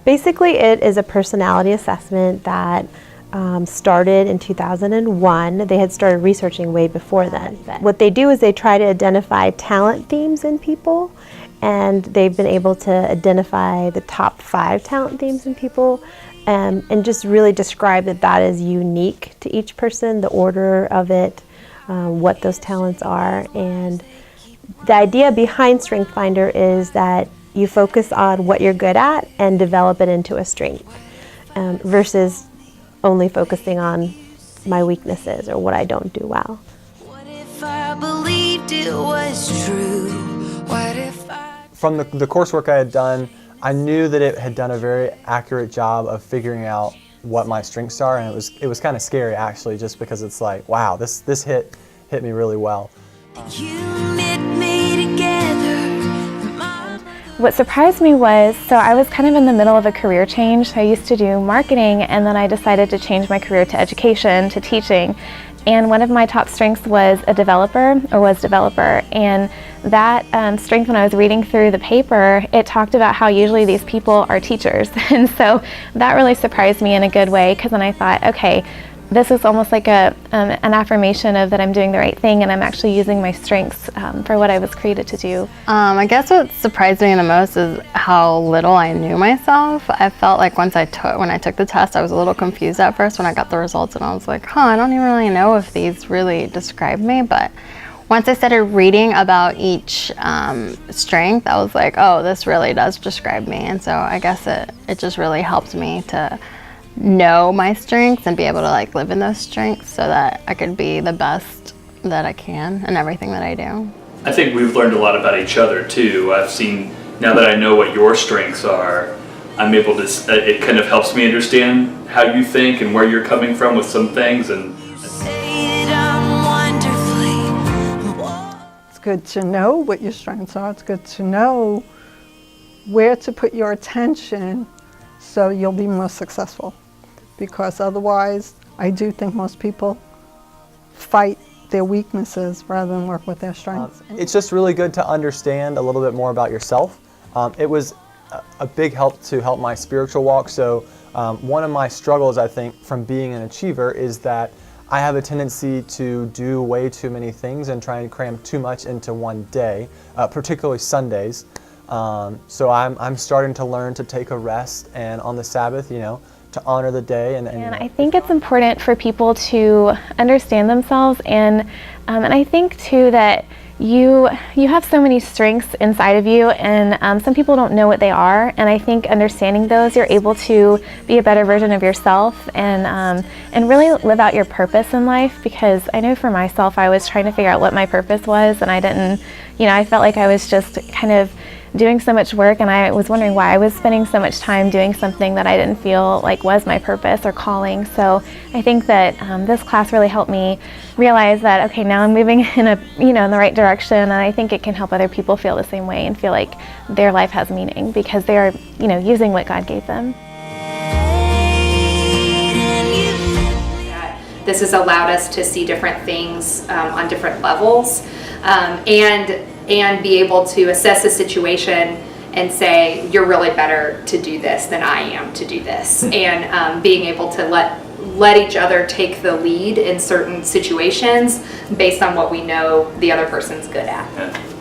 Basically, it is a personality assessment that started in 2001. They had started researching way before then. What they do is they try to identify talent themes in people, and they've been able to identify the top 5 talent themes in people, and just really describe that is unique to each person, the order of it, what those talents are. And the idea behind Strength Finder is that you focus on what you're good at and develop it into a strength, versus only focusing on my weaknesses or what I don't do well. What if I believed it was true? What if From the coursework I had done, I knew that it had done a very accurate job of figuring out what my strengths are, and it was kind of scary actually, just because it's like, wow, this hit me really well. you knit me together? What surprised me was, so I was kind of in the middle of a career change. I used to do marketing, and then I decided to change my career to education, to teaching. And one of my top strengths was developer. And that strength, when I was reading through the paper, it talked about how usually these people are teachers. And so that really surprised me in a good way, because then I thought, okay, this is almost like an affirmation of that I'm doing the right thing, and I'm actually using my strengths for what I was created to do. I guess what surprised me the most is how little I knew myself. I felt like when I took the test, I was a little confused at first when I got the results, and I was like, I don't even really know if these really describe me. But once I started reading about each strength, I was like, oh, this really does describe me. And so I guess it just really helped me to know my strengths and be able to live in those strengths so that I could be the best that I can in everything that I do. I think we've learned a lot about each other too. I've seen, now that I know what your strengths are, I'm able to, it kind of helps me understand how you think and where you're coming from with some things. And it's good to know what your strengths are. It's good to know where to put your attention so you'll be more successful. Because otherwise, I do think most people fight their weaknesses rather than work with their strengths. It's just really good to understand a little bit more about yourself. It was a big help to help my spiritual walk. So one of my struggles, I think, from being an achiever is that I have a tendency to do way too many things and try and cram too much into one day, particularly Sundays. So I'm starting to learn to take a rest, and on the Sabbath, to honor the day. And I think it's important for people to understand themselves, and I think too that you have so many strengths inside of you, and some people don't know what they are. And I think understanding those, you're able to be a better version of yourself, and really live out your purpose in life. Because I know for myself, I was trying to figure out what my purpose was, and I didn't. I felt like I was just kind of doing so much work, and I was wondering why I was spending so much time doing something that I didn't feel like was my purpose or calling. So I think that this class really helped me realize that, okay, now I'm moving in in the right direction, and I think it can help other people feel the same way and feel like their life has meaning because they are, using what God gave them. This has allowed us to see different things on different levels, and be able to assess a situation and say, you're really better to do this than I am to do this. And being able to let each other take the lead in certain situations based on what we know the other person's good at. Yeah.